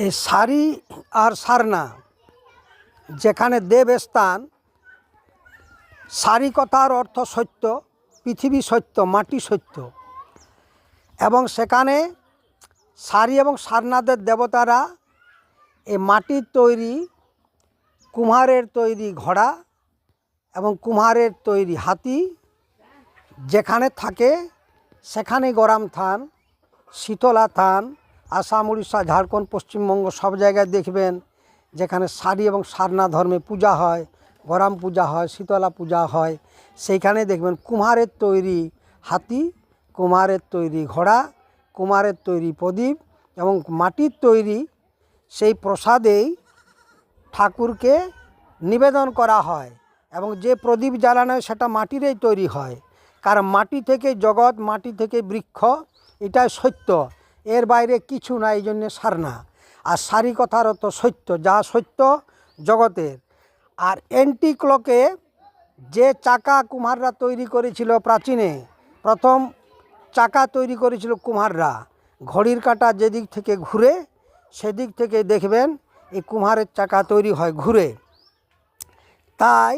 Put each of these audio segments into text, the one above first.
এই সারি আর সারনা যেখানে দেবস্থান, সারি কথার অর্থ সত্য, পৃথিবী সত্য, মাটি সত্য, এবং সেখানে সারি এবং সারনাদের দেবতারা এই মাটির তৈরি, কুম্হারের তৈরি ঘোড়া এবং কুম্হারের তৈরি হাতি যেখানে থাকে সেখানে গরম থান, শীতলা থান, আসাম, উড়িষ্যা, ঝাড়খণ্ড, পশ্চিমবঙ্গ সব জায়গায় দেখবেন যেখানে সারি এবং সারনা ধর্মে পূজা হয়, গরম পূজা হয়, শীতলা পূজা হয়, সেইখানে দেখবেন কুম্হারের তৈরি হাতি, কুম্হারের তৈরি ঘোড়া, কুম্হারের তৈরি প্রদীপ এবং মাটির তৈরি সেই প্রসাদেই ঠাকুরকে নিবেদন করা হয়। এবং যে প্রদীপ জ্বালানো হয় সেটা মাটিরই তৈরি হয়, কারণ মাটি থেকে জগৎ, মাটি থেকে বৃক্ষ, এটাই সত্য, এর বাইরে কিছু না। এই জন্যে সারনা। আর সারি কথার অর্থ সত্য, যা সত্য জগতের। আর অ্যান্টিক্লকে যে চাকা কুম্হাররা তৈরি করেছিল প্রাচীনে, প্রথম চাকা তৈরি করেছিল কুম্হাররা, ঘড়ির কাঁটা যেদিক থেকে ঘুরে সেদিক থেকে দেখবেন এই কুম্হারের চাকা তৈরি হয় ঘুরে। তাই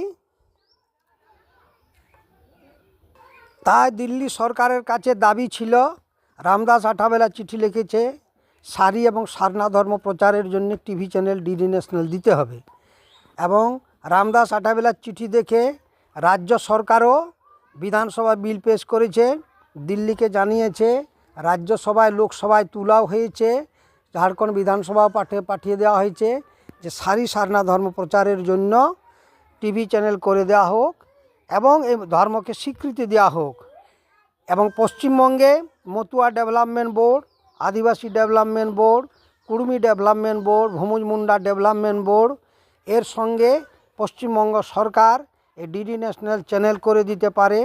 দিল্লি সরকারের কাছে দাবি ছিল, রামদাস আঠাবেলা চিঠি লিখেছে, সারি এবং সারনা ধর্ম প্রচারের জন্য টিভি চ্যানেল ডিডি ন্যাশনাল দিতে হবে। এবং রামদাস আঠাবেলার চিঠি দেখে রাজ্য সরকারও বিধানসভা বিল পেশ করেছে, দিল্লিকে জানিয়েছে, রাজ্যসভায় লোকসভায় তুলাও হয়েছে, ঝাড়খণ্ড বিধানসভাও পাঠিয়ে দেওয়া হয়েছে যে সারি সারনা ধর্ম প্রচারের জন্য টিভি চ্যানেল করে দেওয়া হোক এবং এই ধর্মকে স্বীকৃতি দেওয়া হোক। এবং পশ্চিমবঙ্গে Matua development board, Adivasi development board, Kurmi development board, Bhumij Munda development board, এর সঙ্গে পশ্চিমবঙ্গ সরকার এই ডিডি ন্যাশনাল চ্যানেল করে দিতে পারে।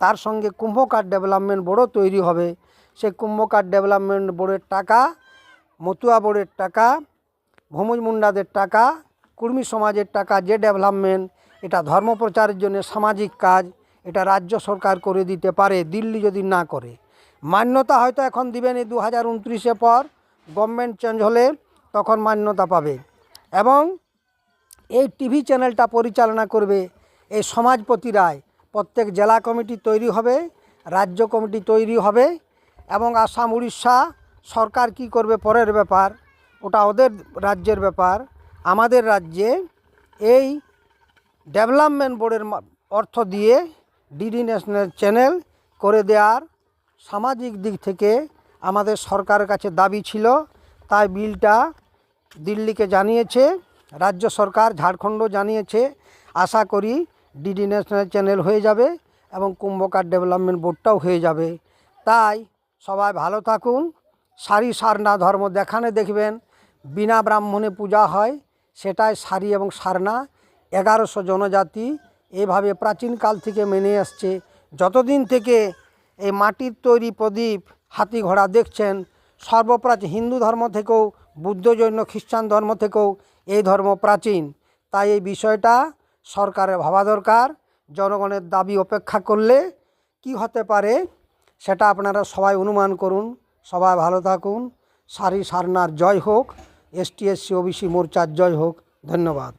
তার সঙ্গে কুম্ভকার ডেভেলপমেন্ট বোর্ডও তৈরি হবে। সেই কুম্ভকার ডেভেলপমেন্ট বোর্ডের টাকা, মতুয়া বোর্ডের টাকা, ভূমিজ মুন্ডাদের টাকা, কুর্মী সমাজের টাকা, যে ডেভেলপমেন্ট, এটা ধর্ম প্রচারের জন্য সামাজিক কাজ, এটা রাজ্য সরকার করে দিতে পারে, দিল্লি যদি না করে। মান্যতা হয়তো এখন দিবেন এই 2029 পর, গভর্নমেন্ট চেঞ্জ হলে তখন মান্যতা পাবে। এবং এই টিভি চ্যানেলটা পরিচালনা করবে এই সমাজপতি রায়। প্রত্যেক জেলা কমিটি তৈরি হবে, রাজ্য কমিটি তৈরি হবে, এবং আসাম, উড়িষ্যা সরকার কি করবে পরের ব্যাপার, ওটা ওদের রাজ্যের ব্যাপার। আমাদের রাজ্যে এই ডেভেলপমেন্ট বোর্ডের অর্থ দিয়ে ডিডি ন্যাশনাল চ্যানেল করে দেওয়ার সামাজিক দিক থেকে আমাদের সরকারের কাছে দাবি ছিল। তাই বিলটা দিল্লিকে জানিয়েছে, রাজ্য সরকার ঝাড়খণ্ডও জানিয়েছে। আশা করি ডিডি ন্যাশনাল চ্যানেল হয়ে যাবে এবং কুম্ভকার ডেভেলপমেন্ট বোর্ডটাও হয়ে যাবে। তাই সবাই ভালো থাকুন। সারি সারনা ধর্ম যেখানে দেখবেন বিনা ব্রাহ্মণে পূজা হয়, সেটাই সারি এবং সারনা। 1100 জনজাতি এভাবে প্রাচীনকাল থেকে মেনে আসছে। যতদিন থেকে এই মাটির তৈরি প্রদীপ, হাতি ঘোড়া দেখছেন, সর্বপ্রাচীন হিন্দু ধর্ম থেকেও, বুদ্ধ, জৈন, খ্রিস্টান ধর্ম থেকেও এই ধর্ম প্রাচীন। তাই এই বিষয়টা সরকারের ভাবা দরকার। জনগণের দাবি অপেক্ষা করলে কি হতে পারে সেটা আপনারা সবাই অনুমান করুন। সবাই ভালো থাকুন। সারি সারনার জয় হোক, ST SC OBC মোর্চার জয় হোক। ধন্যবাদ।